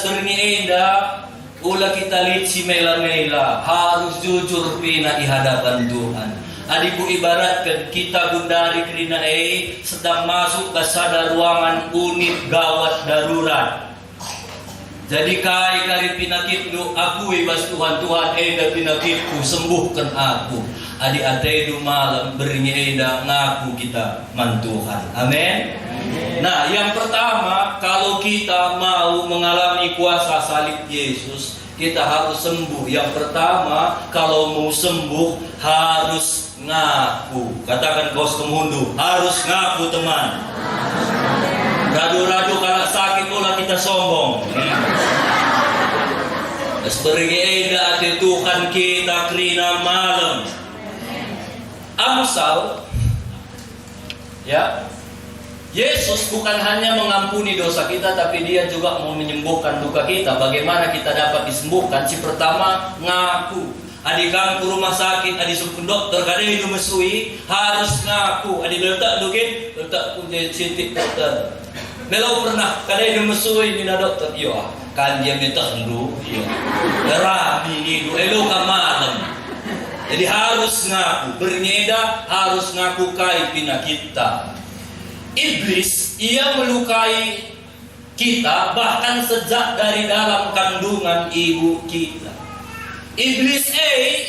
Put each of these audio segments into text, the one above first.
sering eda ula kita lihat si mela-mela harus jujur pina di hadapan Tuhan. Adiku ibaratkan kita gundari kerina sedang masuk ke sada ruangan unit gawat darurat. Jadi kari pinakit lu aku ibas Tuhan eda pinakitku sembuhkan aku. Adi ataidu malam beringi eda ngaku kita mantuhan. Amin. Nah, yang pertama, kalau kita mau mengalami kuasa salib Yesus, kita harus sembuh. Yang pertama, kalau mau sembuh harus ngaku. Katakan kau semundu, harus ngaku teman. Radu-radu kalau sakit pula kita sombong. Seperti eda ati Tuhan kita kerina malam. Amsal, ya, Yesus bukan hanya mengampuni dosa kita, tapi Dia juga mau menyembuhkan luka kita. Bagaimana kita dapat disembuhkan? Si pertama, ngaku. Adik kang ke rumah sakit, adik suruh dokter, kadang itu mesui, harus ngaku. Adik letak dukin, letak kunci sintik dokter. Melo pernah, kadang itu mesui, mina dokter. Iya, kan dia minta dulu. Iya, rabi itu, elo ka malam. Jadi harus ngaku, bernyeda harus ngaku kai pina kita. Iblis, ia melukai kita bahkan sejak dari dalam kandungan ibu kita. Iblis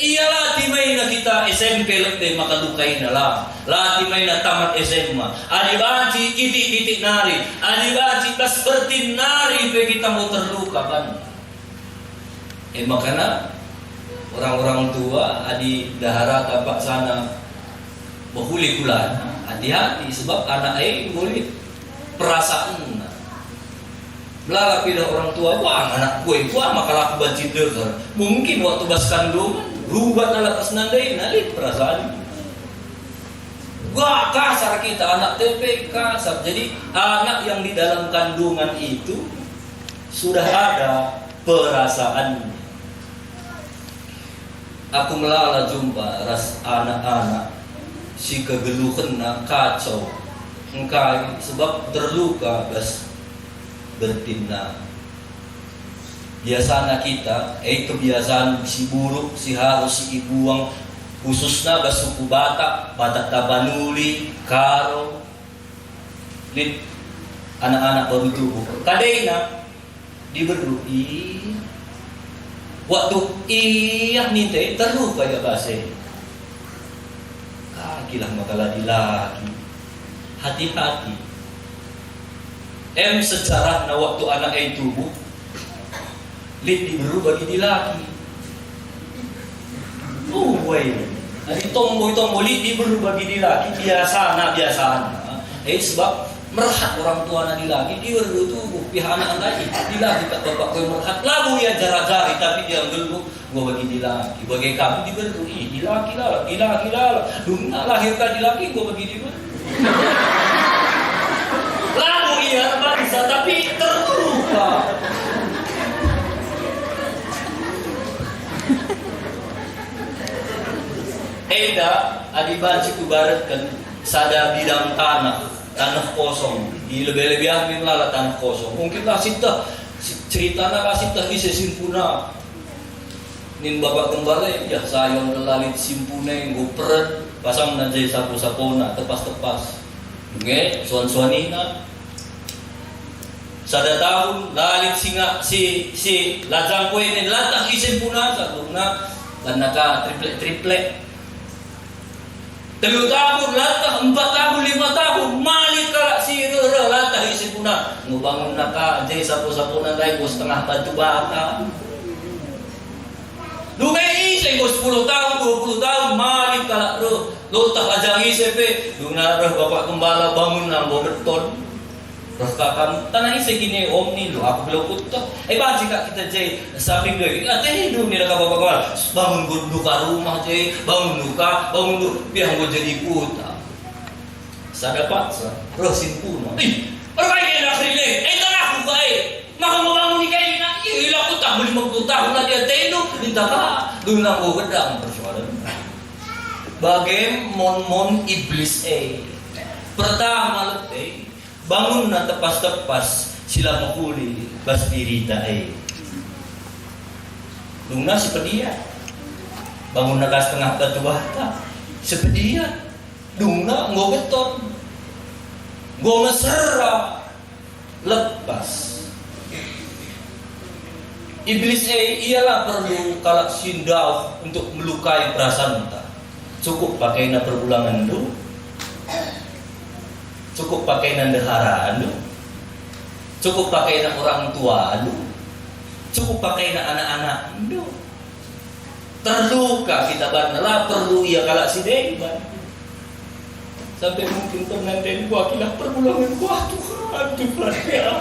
ia latih main kita SMP lebih maka lukai nalah. Latih main tamat SMA. Adibaci titik-titik nari. Adibaci kas seperti nari pe kita mau terluka kan. Makanya orang-orang tua adi dahara tapak sana bahuli bulan. Hati-hati sebab anak boleh perasaan. Belah pilih orang tua, wah anak gue, wah maka aku banci deker. Mungkin waktu bas kandung, rubat nala pas nandai, nalit perasaan. Wah kasar kita, anak TP kasar. Jadi anak yang di dalam kandungan itu sudah ada perasaan. Aku melala jumpa ras anak-anak si kegeluhan kacau, engkai sebab terluka bas bertindak. Biasanya kita, kebiasaan si buruk, si harus si ibuang, khususnya bas suku Batak, Batak Tapanuli, Karo, lid anak-anak baru tubuh. Kadena diberui, waktu iya nite terluka ya base. Kakilah makalah dilaki, hati-hati. Sejarah na waktu anak ay tubuh lit diburu bagi dilaki. Way. Ari tomboy lit diburu bagi dilaki biasa na. Sebab merhat orang tua na dilaki diburu tubuh pihak anak lagi dilaki tak bapak koy merhat lagu ya jari tapi dia geluk gua bagi dilaki. Bagi kami diburu dilaki lah. Duna lahirkan dilaki gua bagi diburu. Lalu ia bangsa tapi terluka. Eda adibanci kubaratkan sada bidang tanah kosong. Di lebih-lebih amin lala tanah kosong. Mungkinlah sita cerita na kasita bisa simpuna. Nin bapak gembala ya sayang lalit simpuna yang gupret pasang nanti sapu-sapuna tepas-tepas. Nge, suan-suanina. Sada tahun lalit singa si lajang ko ini latah isin puna sa luna dan naka triple. 3 tahun latah 4 tahun 5 tahun malit kala si latah isin puna ngubangun naka jay sapo-sapo na dai ko setengah batu bata. Dungay isay ko 10 tahun 20 tahun malit kala lotah ajang isepe duna bapak gembala bangun nang beton. Terus kakak tanah ini segini om ni lo aku belum kutuk. Baca kak kita jay samping lagi. Teh hidup ni dah bapak bangun duka rumah jay bangun biar gue jadi puta. Saya dapat terus simpuna. Orang kaya nak relate. Tanah aku baik. Maka mau bangun ni kaya nak. Ilah aku tak boleh 50 tahun lah dia tenu. Minta kak duna gue gedang persoalan. Bagaimana iblis pertama letih. Bangun na tepas-tepas sila makuli bas dirita Luna sepedia bangun nagas tengah batu bata sepedia Luna nggo beton nggo mesra lepas iblis ialah perlu kalak sindau untuk melukai perasaan kita. Cukup pakai na perbulangan dulu, cukup pakai na deharaan dulu, cukup pakai na orang tua dulu, cukup pakai na anak-anak dulu. Terluka kita banalah perlu ia kalak si deban. Sampai mungkin pengantin gua kilah perbulangan gua Tuhan ya.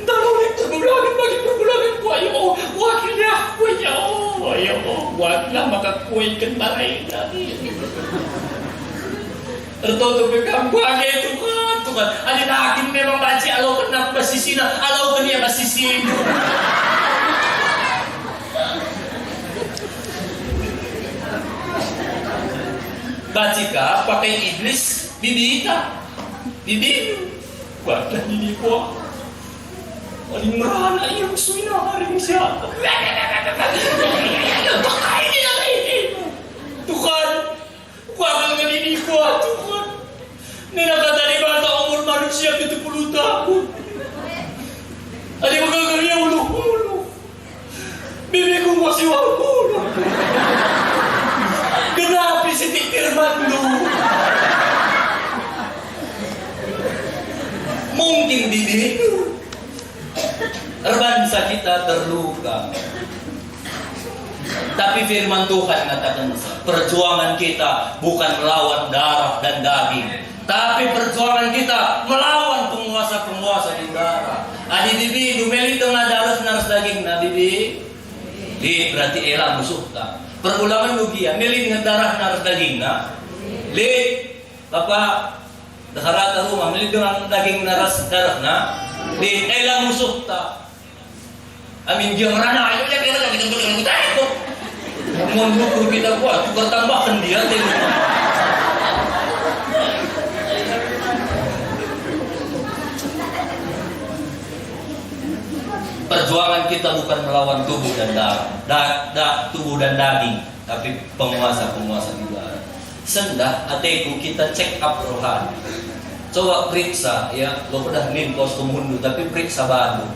Dalam itu perbulangan bagi perbulangan gua ya Allah, wakilnya gua ya Allah, wakilah maka gua ikan barai tadi. Tertutup pegang gua gitu Tuhan. Ada hakim memang baca alau kena basisina, alau kena basisin. Bacika pakai iblis bibita, bibi, wakilah bibi gua. Paling merana yang suina hari ini siapa? Tuhan, kuangan ngedini kuat Tuhan. Nina kata di bahasa umur manusia 70 tahun. Ada magagalnya ulu-ulu. Bibiku masih ulu-ulu. Kenapa sitik firman lu? Mungkin bibiku bangsa kita terluka. Tapi firman Tuhan mengatakan perjuangan kita bukan melawan darah dan daging, tapi perjuangan kita melawan penguasa-penguasa di darah. Adi bibi dumeli tengah darah naras daging na bibi. Di berarti elah musuh ta. Pergulangan lugia meli dengan darah naras daging na. Li Bapak daharata rumah meli dengan daging naras darah na. Di elah musuh ta. Amin dia merana ayo ya kita itu. Mau dulu kita buat tukar tambahkan dia tadi. Perjuangan kita bukan melawan tubuh dan tubuh dan daging, tapi penguasa-penguasa di luar. Sendah ateku kita check up rohani. Coba periksa ya, lo udah nimpos kemundu tapi periksa baru.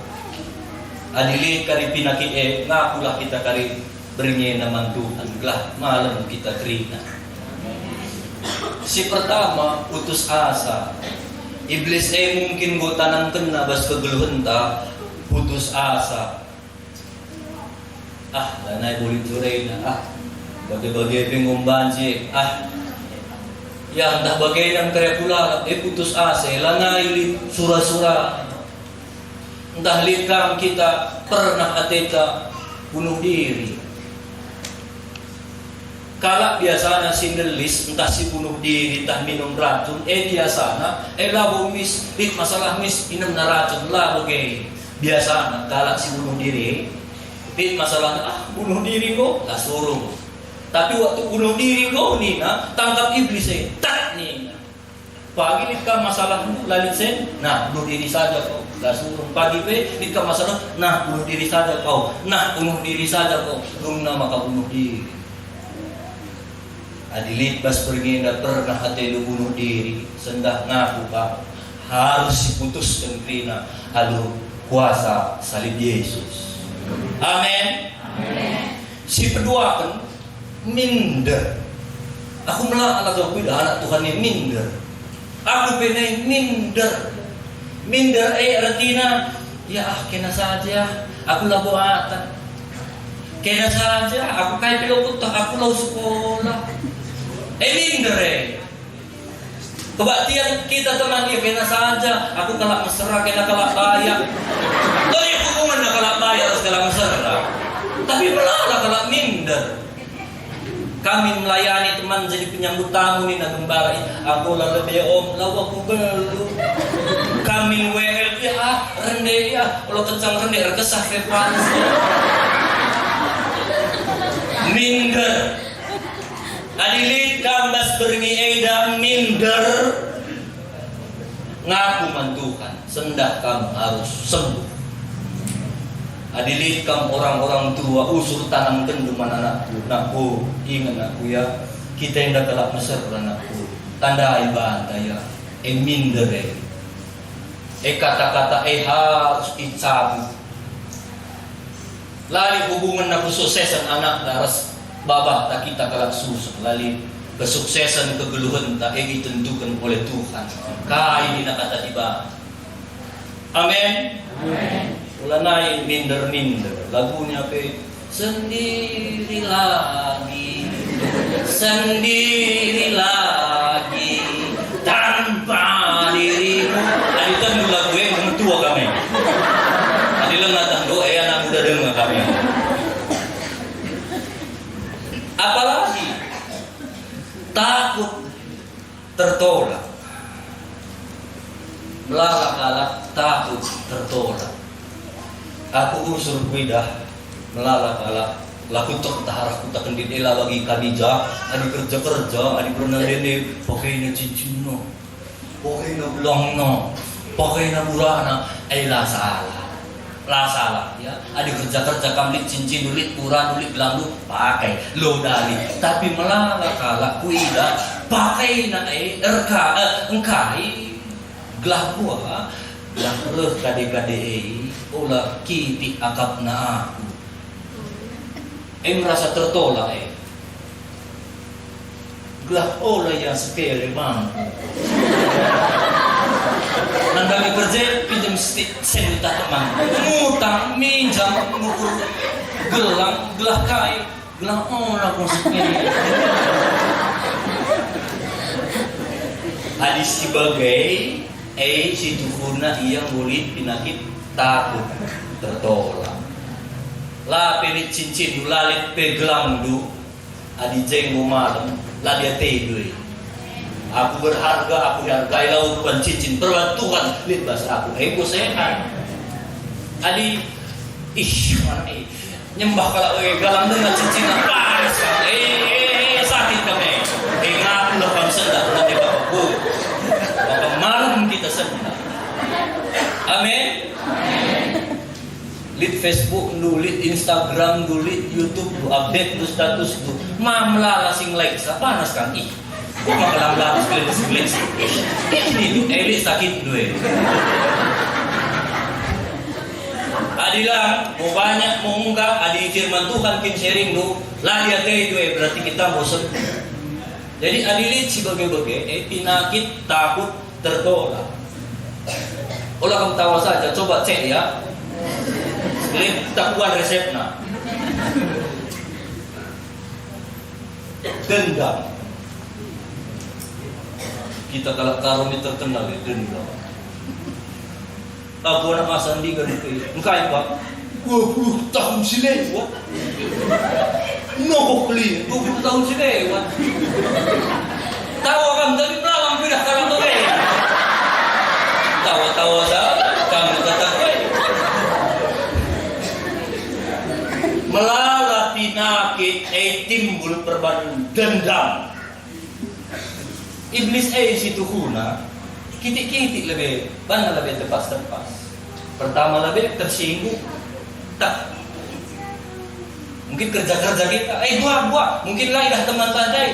Adili kari pinaki ngakulah kita kari bernye naman Tuhan gelah malam kita kerina. Si pertama putus asa. Iblis mungkin go tanang kena bas kegeluhenta putus asa. Danay boleh turay na bagai-bagai pengumbansi ya entah bagai yang karya pula putus asa langai sura-sura. Entah likang kita pernah ateta bunuh diri. Kalau biasanya single list entah si bunuh diri entah minum racun biasanya labo mis masalah mis minum na racun labo gay. Biasanya kalau si bunuh diri masalah bunuh diri ko lasurong. Tapi waktu bunuh diri ko nina tangkap iblis tak nina. Pagi nikah masalah lalit sen, bunuh diri saja kau. Lasurong pagi nikah masalah, bunuh diri saja kau. Bunuh diri saja kau. Nung maka bunuh diri. Adilit pas pergi nggak pernah hati lu bunuh diri. Sendah ngaku pak harus diputuskan krina halu kuasa salib Yesus. Amin. Si kedua kan minder. Aku melak anak Tuhan yang minder. Aku pengen minder. Minder artinya ya kena saja. Aku lah buatan. Kena saja. Aku kayak pilot aku lau sekolah. Minder kebaktian kita teman dia kena saja. Aku kalak mesra kena kalak bayar. Dari hubungan nak kalak bayar harus kalak mesra. Tapi malah kalak minder. Kami melayani teman jadi penyambut tamu ni nak gembala. Aku lah lebih om, lawa aku belu. Kami WL ya, rendah ya. Kalau kencang rendah, kesah repas. Minder. Adilit kambas berngi eda minder. Ngaku mantukan, sendah kamu harus sembuh. Adilit kam orang-orang tua usur tanam kenduman anakku. Nakku, ingat aku ya. Kita yang dakalak mesir anakku. Tanda ibadah ya. Minder kata-kata harus dicabut. Lali hubungan na kesuksesan anak daras babah tak kita kalak susah. Lali kesuksesan kegeluhan tak ditentukan oleh Tuhan. Kaya ini nak kata tiba. Amin. Wala na minder-minder. Lagunya pe sendiri lagi tanpa dirimu. Adi kan lagu yang tua kami. Adi lang natang do anak muda dengar kami. Apalagi takut tertolak. Melalak-lalak takut tertolak. Aku unsur bidah melalak-lalak laku tertarik ku tak kendila bagi Khadijah. Adi kerja-kerja, adi pernah dene pakai na cincin no, pakai na belang no, pakai na murah la salah ya. Adi kerja-kerja kamlit cincin dulit murah dulit belang du pakai lo dali. Tapi melalak-lalak ku ida pakai na engkai gelah gua gelah kade-kade olah kiti akap na aku. Merasa tertolak gelah olah yang sepele bang. Nandang kerja pinjam sejuta teman, ngutang minjam ngukur gelah kai gelah olah kau sepele. Hadis sebagai si tuhuna yang murid penyakit takut tertolak. La pelit cincin lalit pegelang du adi jeng malam la dia tegui. Aku berharga, aku hargai laut bukan cincin perbantuan lihat bahasa aku. Ego sehat. Adi mana nyembah kalau galang dengan cincin apa? Sakit kami. Ngaku lapan sendak nanti bapakku. Bapak malam kita sendak. Amin. Lit Facebook du, lit Instagram du, lit YouTube du, update du status du. Mamla lasing like sa panas kan ih. Kok makalam-lalas klik. Ini du elit sakit du Adilang mau banyak mau enggak adi firman Tuhan kim sharing du. Lah dia teh du berarti kita bosan. Jadi adilit si bage-bage penyakit takut tertolak. Ulah kamu tahu saja, coba cek ya. Lihat takuan resepnya. Dendam. Kita kalau karumi terkenal dendam. Aku anak asandi kan itu. Engkai pak. 20 tahun si lewat. Nokok beli 20 tahun si lewat. Tahu kan dari malam pindah karang tuh tawa-tawa dah kamu kata melalat penyakit timbul perbanding dendam. Iblis situ huna kitik-kitik lebih mana lebih tepas-tepas. Pertama lebih tersinggung tak mungkin kerja-kerja kita buat mungkin lah dah teman tadai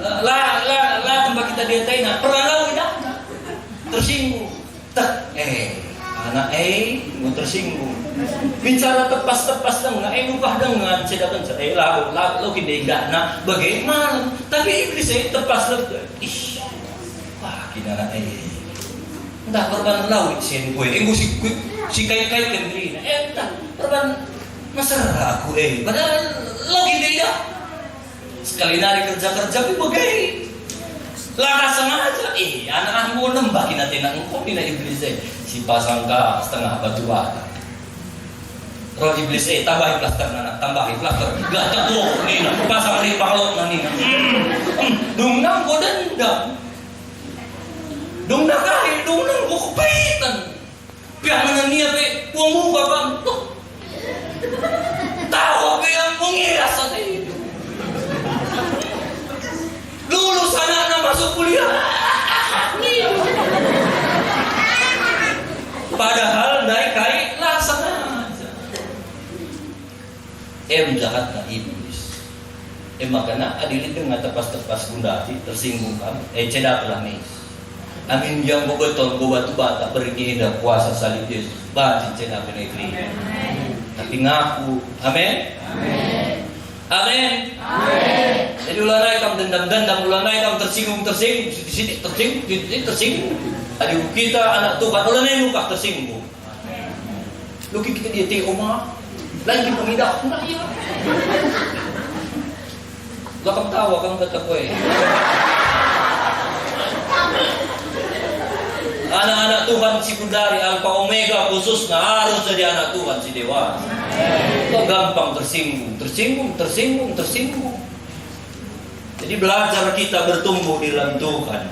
lah tempat kita diatain pernah lalu dah tersinggung tak anak mau tersinggung bicara tepas-tepas dengan lupah dengan sedangkan lalu kita enggak nah bagaimana tapi iblis tepas lebih wah kita anak entah korban laut sih gue si kait-kait kan diri entah korban masalah aku padahal login dia sekali nari kerja-kerja tapi bagaimana laka sengaja anak-anak mau nembak kita tenang kok kita iblis si pasangka setengah batu bata roh iblis tambahin plaster tambahin plaster gak cekok nina pasang di paklot na nina dungnang ko dendam dungnang kahit dungnang ko kupitan piyangan niya uang muka bang tawa yang mengira sa tayo lulus anak na masuk kuliah padahal naik kait laksana aja jahat na iblis. Makana adilid nga tapas-tapas gundati tersinggung kami. Cedak lah nih. Amin yang bobeton batu bata pergi dah kuasa salib Yesus. Batin cedak na ikli. Tapi ngaku. Amin. Amin. Jadi ulanay kam dendam-dendam, ulanay kam tersinggung, sidik tersinggung. Adi kita anak Tuhan, ulanay lupa tersinggung. Luki kita dia tengok rumah, lagi pemidah pun iya. Lakam tawa kamu kata kowe. Anak-anak Tuhan si Kudari Alfa Omega khususnya harus jadi anak Tuhan si Dewa. Kok gampang tersinggung. Jadi belajar kita bertumbuh di dalam Tuhan.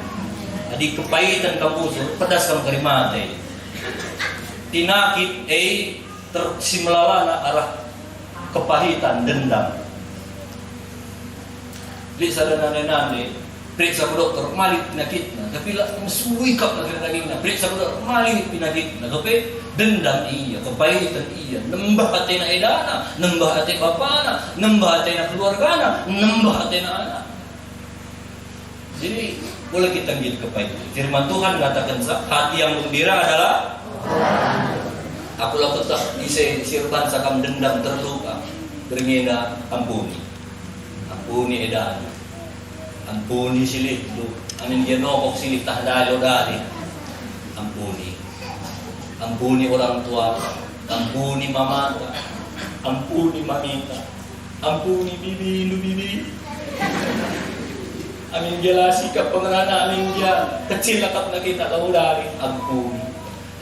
Jadi kepahitan kamu pedas kamu kerimate. Tinakit tersimelawana arah kepahitan dendam. Di sadana nane periksa ke dokter malik penyakitnya, tapi lah mesui kap lagi periksa ke dokter malik penyakitnya, tapi dendam iya, kepahitan iya, nembah hatena edana, nembah hati bapana, nembah hatena keluargana, nembah hatena anak. Jadi boleh kita gitu kepahitan. Firman Tuhan katakan hati yang gembira adalah aku lakukan sirban sakam dendam terluka berngena ampuni edana, ampuni silih lu amin genokok silih tahdalo dari ampuni orang tua, ampuni mamata, ampuni mamita, ampuni bibi amin dia sikap pengerana, amin dia kecil lakap na kita kau dari ampuni.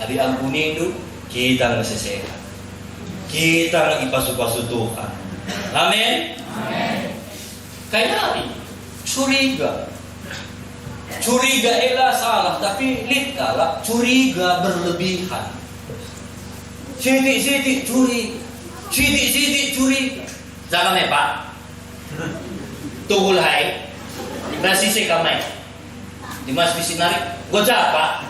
Hari ampuni itu kita ngesesehat, kita lagi pasu-pasu Tuhan. Amin. Kayak hari curiga elah salah, tapi lihat lah curiga berlebihan. Sidik curiga. Jangan Pak. Tunggu hai. Nasi sekamai. Dimas bisinari. Gojak Pak.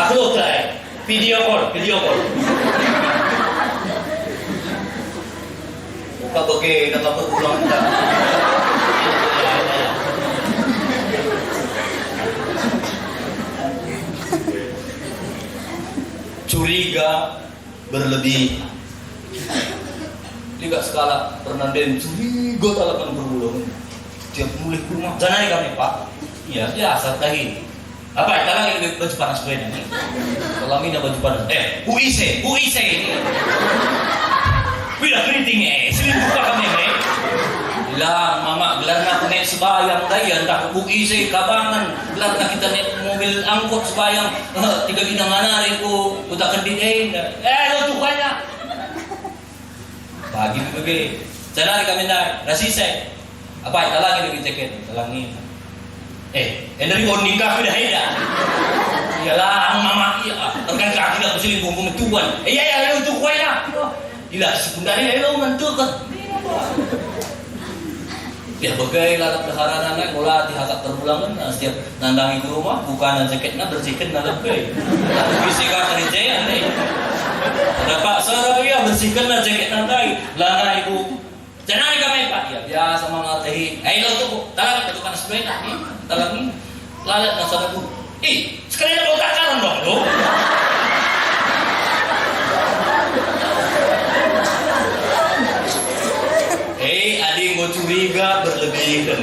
Aku try. Video call. Muka bagi nak berulang tak. Curiga berlebih. Tidak skala pernah den curiga talakan berulang. Tiap mulai ke rumah. Jangan kami Pak. Iya, biasa tahin. Apa ya? Talang ini baju panas gue nih. Kalau ini baju panas. UIC ini. Bila keritingnya, selingkuh kami nih. Bilang, mama, gelar nak naik sebayang daya, entah UIC kabangan, gelar nak kita naik mobil angkut sebayang, 3 bidang anak itu, utak kendin, lo tuh banyak. Pagi begini, jangan kami naik, rasisai. Apa ya? Talang ini ceket, talang ini. Dari kau nikah sudah ada. Iyalah, mama iya. Terkan kaki dah berselingkuh pemetuan. Iya, itu kuenya. Gila, sebenarnya lo mentukan. Ya bagai larap daharan anak bola dihakap terpulangan setiap nandangi ke rumah bukan jaketnya bersihkan na lebih. Tapi bisikan kerjaan nih. Ada Pak Sarah ya bersihkan na jaket nantai. Lana ibu. Jangan kami Pak ya biasa mengerti. Lo tuh talang itu kan sebenarnya nih. Talang ini lalat nasabah tuh. Sekalian kau takaran dong lo. Adi mau curiga berlebihan.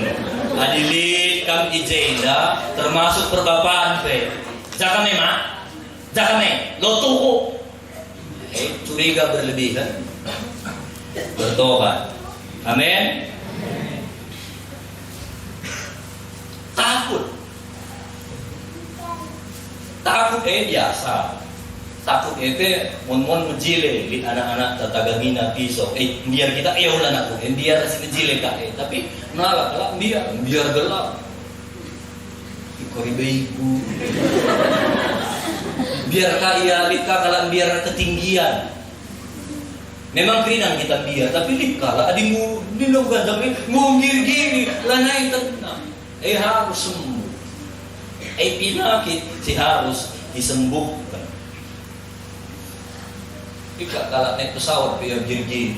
Adilit kam ijenda termasuk perbapaan pe. Jangan lo tuh. Curiga berlebihan. Bertobat. Amin. Takut biasa. Takut mon menjile di anak-anak tatagangina pisau. Biar kita ulah anakku, biar si menjile tapi nalak lah biar gelap. Ikori beiku. Biar kaya lika kalau biar ketinggian. Memang kerinang kita biar, tapi lika lah adimu dinugan tapi ngungir gini lanai tenang. Harus sembuh. Penyakit harus disembuhkan. Jika kalau naik pesawat biar gini,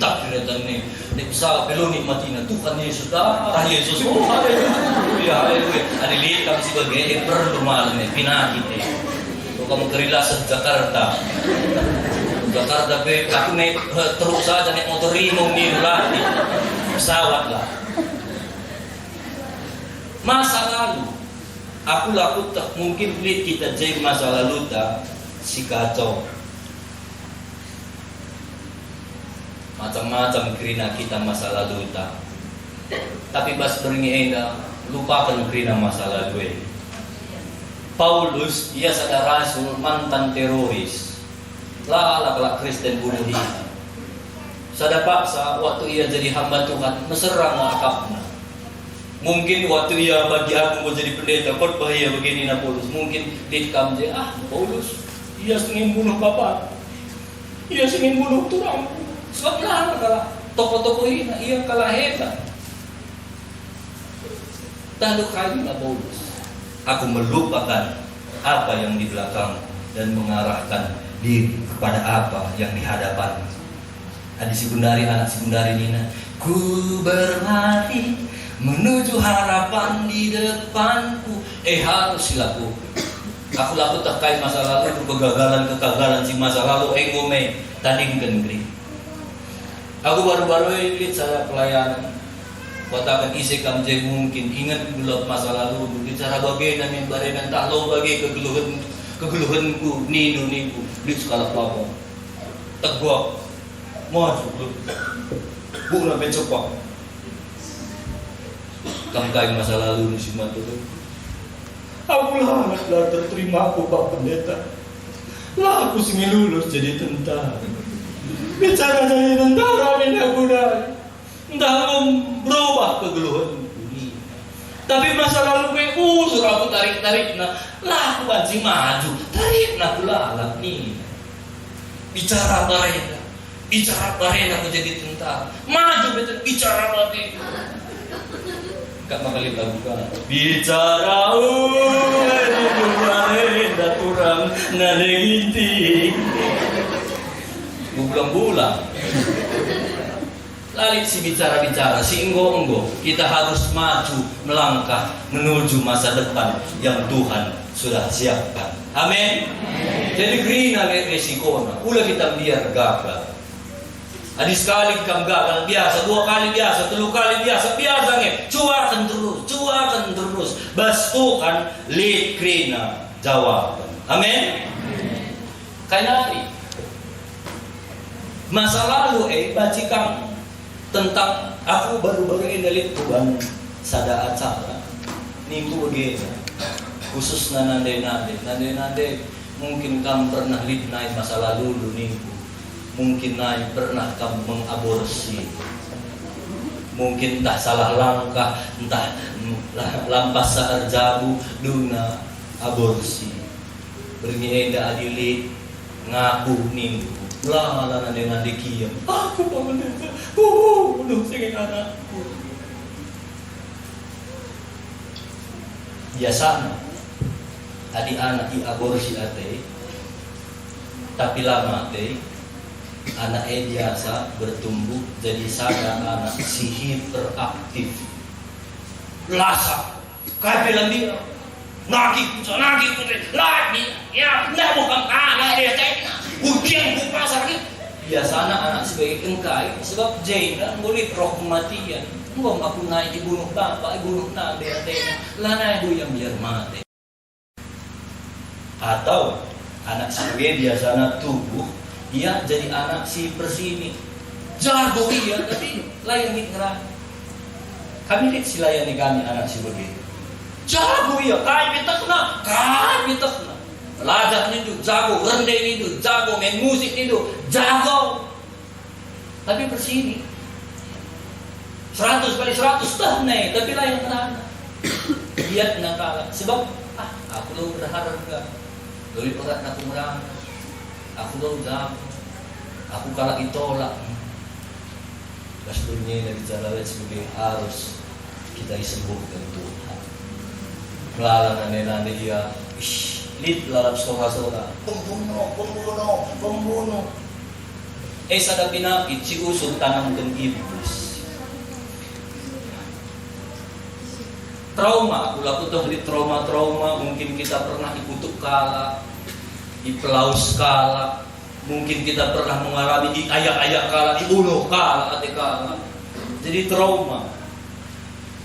Tak kira nih. Nek bisa belum nikmati na Tuhan Yesus darah Yesus. Oh, haleluya, haleluya. Ada lihat kami sebagai perlu malam nih pinakit eh. Kalau kamu kerilasan Jakarta, be aku naik terus saja naik motor rimong nih lagi pesawat lah. Masa lalu, aku laku tak mungkin lihat kita jadi masa lalu tak si kacau. Macam-macam kerina kita masa lalu tak. Tapi bas beringi enda lupakan kerina masa lalu. Paulus ia sadar rasul mantan teroris. Lah Kristen bunuh diri. Sada paksa waktu ia jadi hamba Tuhan meserang akapna. Mungkin waktu ia bagi aku mau jadi pendeta kot bahaya begini na Paulus. Mungkin dikam je Paulus ia ingin bunuh bapak. Ia ingin bunuh turang. Sebab lah kalah toko-toko ini ia kalah hebat. Tanduk kayu na Paulus. Aku melupakan apa yang di belakang dan mengarahkan diri kepada apa yang di hadapan. Anak sekundari Nina, ku berlari menuju harapan di depanku. Harus silaku. Aku laku tak kait masa lalu, kegagalan si masa lalu. Ngome tanding ke negeri. Aku baru-baru ini saya pelayanan. Katakan isi kamje mungkin ingat dulu masa lalu bicara bagaimana yang barengan tak lo bagi kegeluhanku nidu di skala pelapor teguak maju bukan mencoba kamkai masa lalu si matu aku lah terterima aku Pak Pendeta lah aku sing lulus jadi tentara bicara jadi tentara minta budaya entah berubah kegeluhan ini. Tapi masa lalu usur aku tarik lah aku banci maju tarik nak lalap nih bicara barena aku jadi tentara maju betul bicara mati gak makali lagu kan bicara barena turang naneginti bulan-bulan lalit si bicara-bicara, si enggo-enggo. Kita harus maju, melangkah menuju masa depan yang Tuhan sudah siapkan. Amin. Jadi grina resikonya. Ulah kita biar gagal. Adi sekali kamu gagal biasa, 2 kali biasa, 3 kali biasa nge. Cuakan terus. Bas Tuhan lihat grina jawaban. Amin. Kainari. Masa lalu baci kamu tentang aku baru-baru ini lihat Tuhan sada acara niku begini khusus nande mungkin kamu pernah lihat naik masa lalu niku mungkin naik pernah kamu mengaborsi mungkin entah salah langkah entah lampas saar jabu duna aborsi bernyienda adilit ngaku niku lah nande kiam aku pendeta bunuh sing anakku biasanya tadi anak aborsi ate tapi lama ate anak biasa bertumbuh jadi sada anak si hiperaktif lasak kayak bilang dia nagi lagi ya nggak bukan anak dia ujian ke pasar ini biasanya anak sebagai engkai sebab jenda boleh roh kematian gua aku naik dibunuh bapak dibunuh nade lana itu yang biar mati atau anak sebagai biasanya tubuh ia jadi anak si persini jago iya tapi layan ngerah kami lihat si layani kami anak sebagai jago iya kayak kita kena lajak itu jago, rendeng itu jago, main musik itu jago. Tapi bersini 100 kali 100 dah nih, tapi lah yang mana? Lihat nakal. Sebab aku lo berharap enggak. Lebih berat aku merang. Aku lo jago. Aku kalah ditolak. Pastinya dari jalan sebagai harus kita disembuhkan Tuhan. Melarang nane dia. Lihat dalam surah-surah pembunuh Sada pinakit, si usog tanang kang iblis. Trauma, aku lakukan di trauma, mungkin kita pernah ikutuk kalak, ipelaus kalak, mungkin kita pernah mengalami di ayak-ayak kalak, di ulo kalak, ate kalak. Jadi trauma.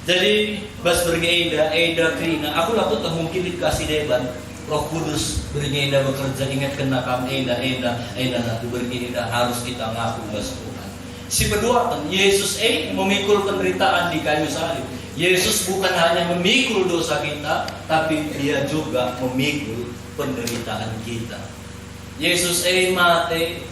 Jadi bas bergeda, Eda Krina, aku lakukan mungkin dikasih deban. Roh Kudus bergeda bekerja, ingat kena kam Eda aku bergeda, harus kita ngaku bas Tuhan. Si kedua kan Yesus memikul penderitaan di kayu salib. Yesus bukan hanya memikul dosa kita, tapi dia juga memikul penderitaan kita. Yesus mati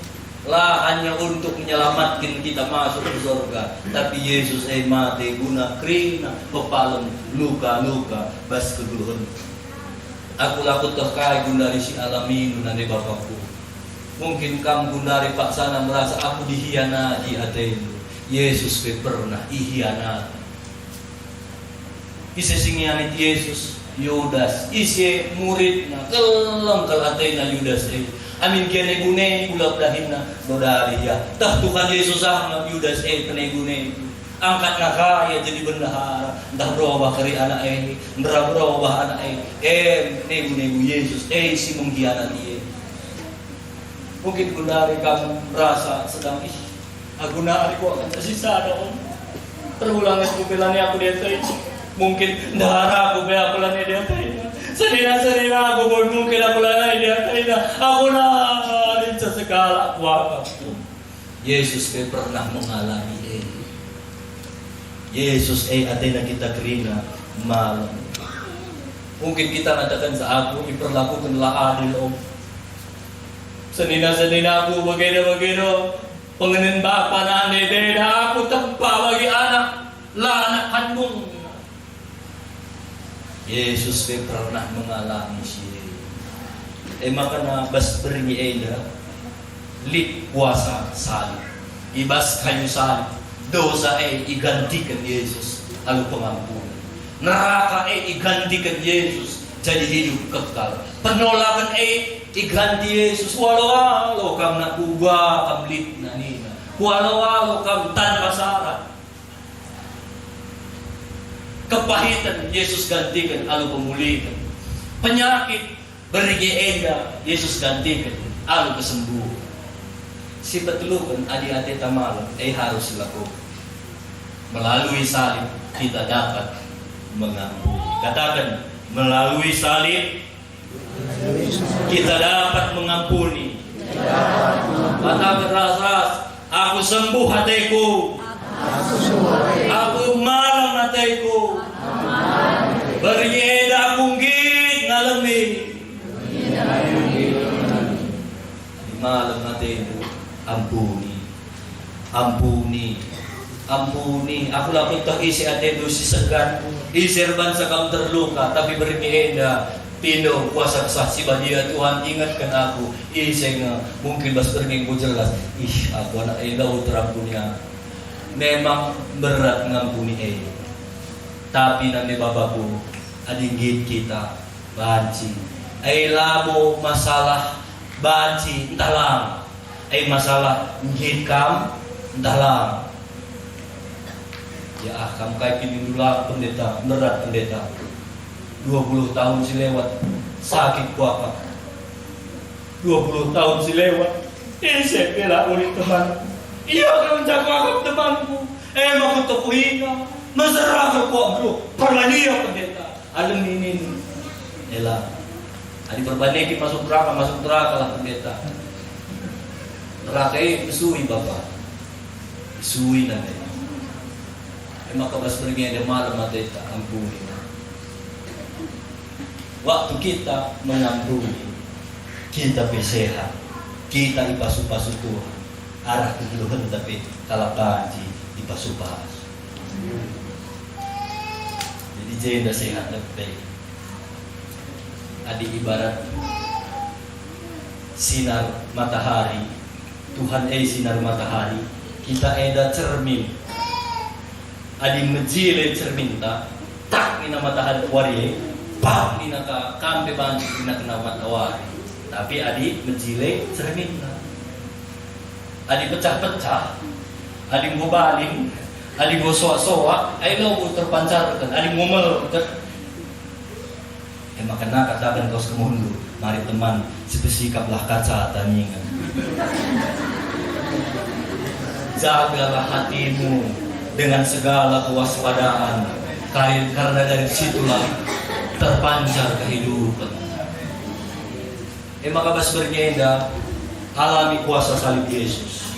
lah hanya untuk menyelamatkan kita masuk ke surga, tapi Yesus mati guna krina pepalem luka-luka bas keduluhan. Aku lakut terkait gundari si alamin nane Bapakku. Mungkin kamu gundari Pak sana merasa aku dihianati atenu. Yesus pernah ihianati. Ise singianit Yesus Yudas, ise muridna kelem kalatena Yudas amin kene gune ulap dahina dodari ya. Tah Tuhan Yesus ahna Yudas penegune angkat nakaya jadi bendahara, dah berubah kari anak dah berubah anak negu Yesus si mengkhianati. Mungkin gundari kamu merasa sedang aku nari kok akan tersisa dong. Terulangan kupilani aku dia mungkin darah aku pelani dia Serina aku mungkin aku pelani dia aku nari segala kuasa. Yesus pernah mengalami Yesus atena kita kerina malam. Mungkin kita katakan sa aku diperlakukanlah adil Senina aku begini pengenin bapa na deda aku tempa bagi anak lah anak kandung. Yesus pernah mengalami siya. Maka na bas beringi lit kuasa salib. Ibas kayu salib. Dosa igantikan Yesus lalu pengampunan. Neraka igantikan Yesus jadi hidup kekal. Penolakan iganti Yesus walau kam nakubah kam lit na nina. Walau kam tanpa syarat. Kepahitan Yesus gantikan lalu pemulihan. Penyakit berigi Yesus gantikan lalu kesembuhan. Si petulukan adi-adi tamalan harus dilakukan. Melalui salib kita dapat mengampuni. Katakan, melalui salib kita dapat mengampuni. Katakan ras-ras, aku sembuh hatiku. Aku malam hatiku. Berjeda kunggit ngalami. Malam hatiku. Ampuni. Aku lapit tak isi ate dosi segan, iserban sakam terluka, tapi berkehendak pino kuasa kesaksi badia Tuhan ingatkan aku, iseng mungkin bas berminggu jelas, aku anak daw terampunya. Memang berat ngampuni tapi nanti babaku adinggit kita banci, labo masalah banci entahlah. Masalah ngikam dalam ya kamu kayak gini dulu pendeta berat pendeta 20 tahun si lewat sakit kuaka 20 tahun si lewat saya bela oleh teman iya kamu jago aku temanku mau kutukuhin masyarakat kuak bro pernah dia pendeta alam ini elah adi berbanding masuk neraka lah pendeta. Neraka mesui Bapak. Mesui nanti. Maka pas pergi ada malam mati tak ampuni. Waktu kita mengampuni, kita bersehat, kita ipasu-pasu Tuhan. Arah kegeluhan tapi kalau banji ipasu-pasu. Jadi jenda sehat tapi adik ibarat sinar matahari. Tuhan sinar matahari, kita ada cermin. Adi menjile cermin tak nina matahari wari, pak nina ka kampe banci nina kena matahari. Tapi adi menjile cermin adi pecah-pecah, adi mau baling, adi mau soak-soak, ay lo terpancarkan, adi ngomel. Makanya katakan kau semundur, mari teman, bersikaplah kaca taningan. Jagalah hatimu dengan segala kewaspadaan, karena dari situlah terpancar kehidupan. Maka bas bernyenda, alami kuasa salib Yesus.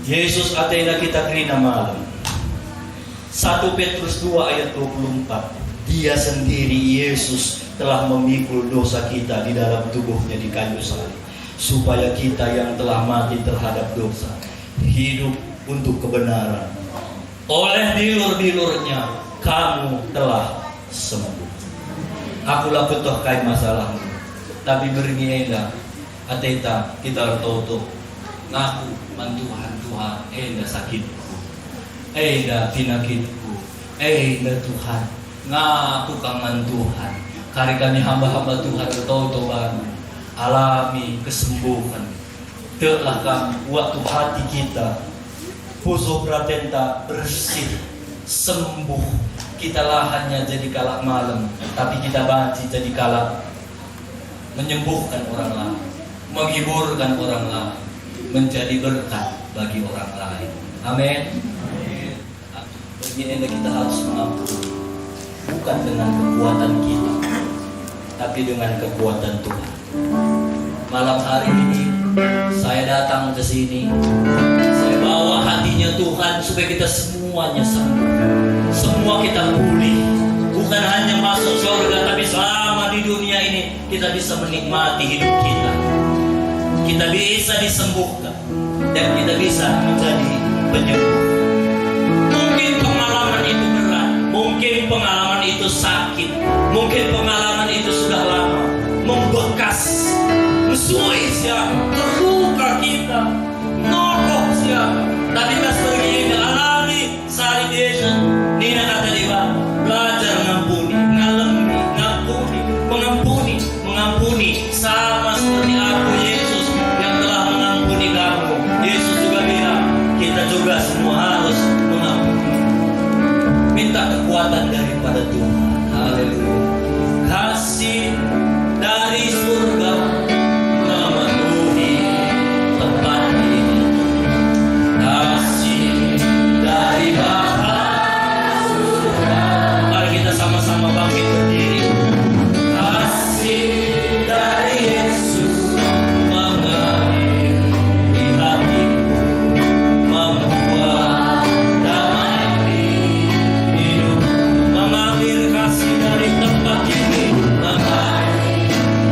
Yesus atena kita kerina malam. 1 Petrus 2 ayat 24. Dia sendiri, Yesus, telah memikul dosa kita di dalam tubuhnya di kayu salib, supaya kita yang telah mati terhadap dosa hidup untuk kebenaran. Oleh dilur-dilurnya kamu telah sembuh. Akulah betul kai masalahmu, tapi berngiela ateta kita tahu ngaku mantuhan Tuhan, enda sakitku, enda pinakitku, enda Tuhan ngaku kangen Tuhan. Kari kami hamba-hamba Tuhan tahu baru alami kesembuhan. Telah kami waktu hati kita puso pratenta bersih sembuh. Kita lahannya jadi kalak malam, tapi kita banci jadi kalak menyembuhkan orang lain, menghiburkan orang lain, menjadi berkat bagi orang lain. Amin. Begini kita harus mengampuni, bukan dengan kekuatan kita, tapi dengan kekuatan Tuhan. Malam hari ini saya datang ke sini, saya bawa hatinya Tuhan supaya kita semuanya sembuh, semua kita pulih. Bukan hanya masuk surga, tapi selama di dunia ini kita bisa menikmati hidup kita. Kita bisa disembuhkan dan kita bisa menjadi penyembuh. Mungkin pengalaman itu berat, mungkin pengalaman itu sakit, mungkin pengalaman itu sudah lama membekas, musuhi siapa, terluka kita, nokok siapa. Tapi pas pergi alami salib Yesus, Nina kata dia belajar mengampuni, mengampuni sama seperti aku Yesus yang telah mengampuni kamu. Yesus juga bilang kita juga semua harus mengampuni. Minta kekuatan daripada Tuhan. Haleluya. Kasih dari surga memenuhi tempat ini. Kasih dari Bapa surga. Mari kita sama-sama bangkit berdiri. Kasih dari Yesus mengalir di hatiku, membuat damai di hidup, mengalir kasih dari tempat ini, mengalir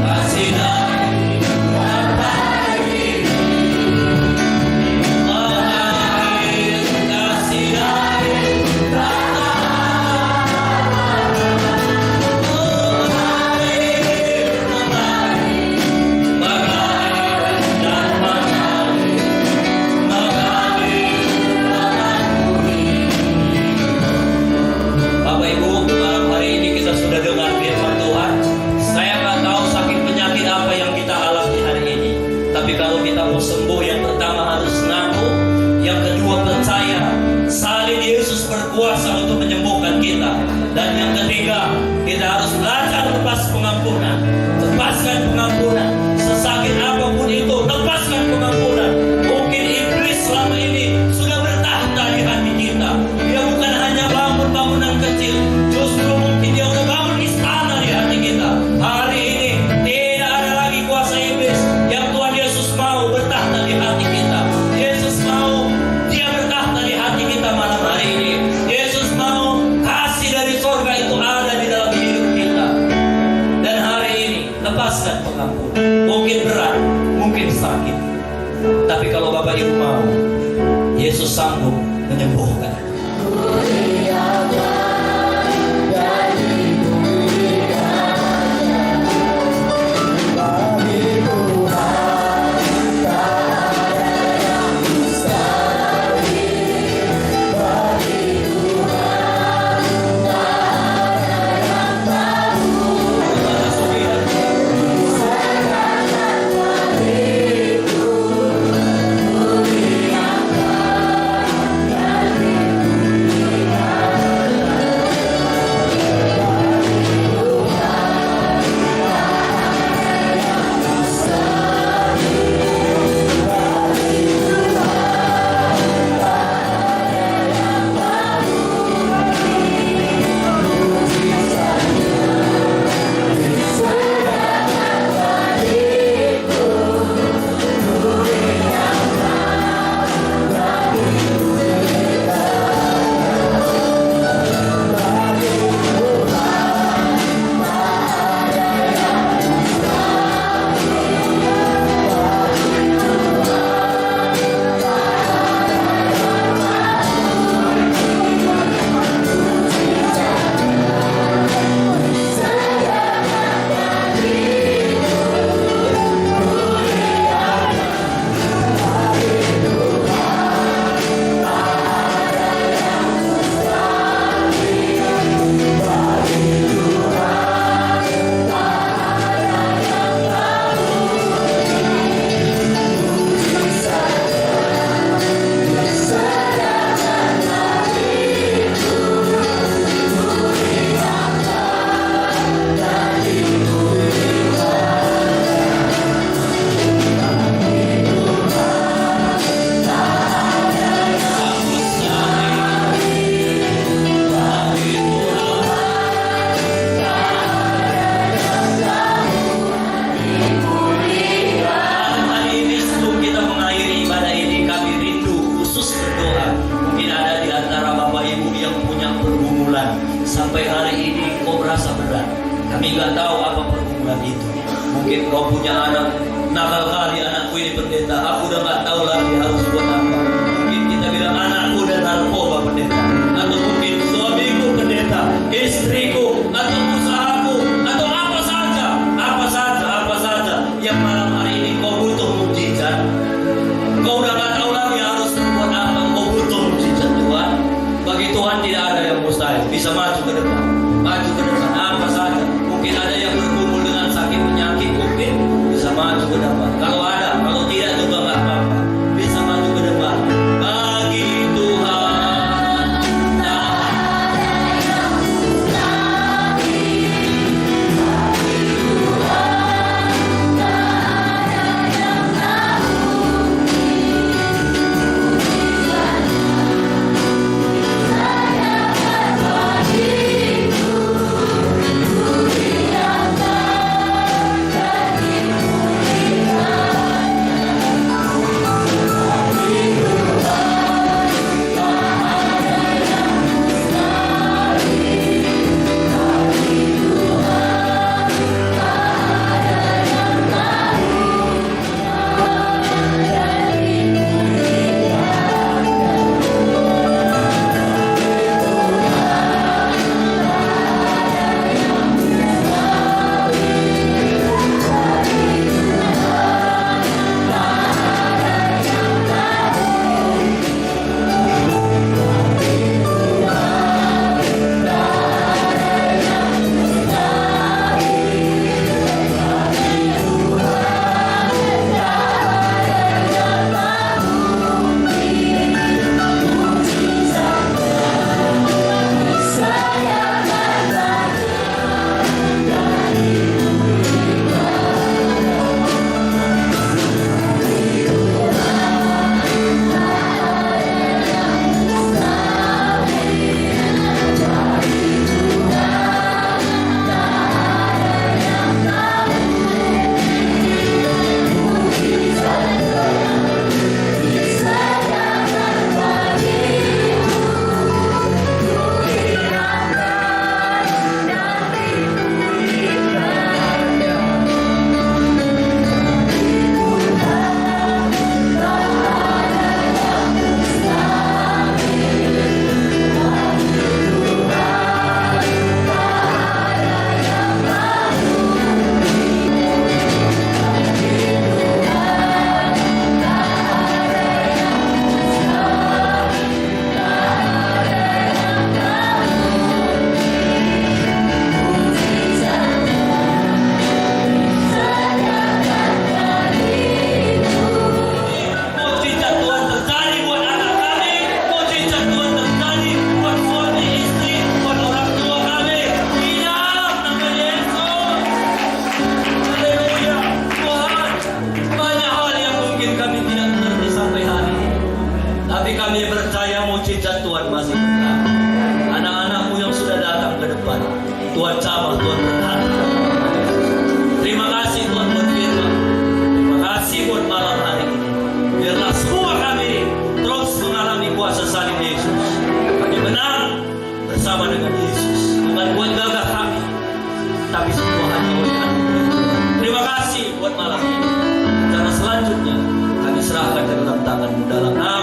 kasih dari tempat ini, mengalir kasih dari Bapak Ibu, malam hari ini kita sudah dengar firman Tuhan. Saya nggak tahu sakit penyakit apa yang kita alami hari ini. Tapi kalau kita mau sembuh, yang pertama harus ngaku, yang kedua percaya salib Yesus berkuasa untuk menyembuhkan kita, dan yang ketiga kita harus belajar lepas pengampunan. Lepaskan pengampunan, sesakit apapun itu, lepaskan pengampunan. Mungkin iblis selama ini sudah bertahta di hati kita. Dia bukan hanya bangun bangunan kecil, justru mungkin dia sudah bangun istana di hati kita. Hari ini tidak ada lagi kuasa iblis. Yang Tuhan Yesus mau bertahta di hati kita. Yesus mau dia bertahta di hati kita malam hari ini. Yesus mau kasih dari surga itu ada di dalam hidup kita. Dan hari ini lepaskan pengampunan. Mungkin berat, mungkin sakit, tapi kalau Bapak Ibu mau, Yesus sanggup menyembuhkan. Hallelujah. sampai hari ini kau merasa berat. Kami nggak tahu apa pergumulan itu. Mungkin kau punya anak nakal kali, anakku ini pendeta, aku udah nggak tahu lagi harus buat apa. Mungkin kita bilang anakku udah narkoba pendeta, atau mungkin suamiku pendeta, istriku, atau usahaku, atau apa saja yang malam hari ini kau butuh mukjizat. Kau udah nggak tahu lagi harus buat apa. Kau butuh mukjizat Tuhan. Bagi Tuhan tidak ada yang mustahil. Bisa maju ke depan, apa saja. Mungkin ada yang bergumul dengan sakit penyakit, mungkin bisa maju ke depan. Kalau ada, kalau tidak juga nggak apa-apa. Bisa maju ke depan. Bagi Tuhan tak ada yang mustahil. Bagi Tuhan tak ada yang tak mungkin. Saya berbagi. mujizat Tuhan masih berlaku. Anak-anakmu yang sudah datang ke depan, Tuhan cabang, Tuhan berkati. Terima kasih Tuhan buat firman. Terima kasih buat malam hari ini. Biarlah semua kami terus mengalami kuasa salib Yesus. Kami menang bersama dengan Yesus. Bukan buat gagah kami, tapi semua hanya oleh anugerah Tuhan. Terima kasih buat malam ini. Rencana selanjutnya kami serahkan ke dalam tangan-Mu dalam nama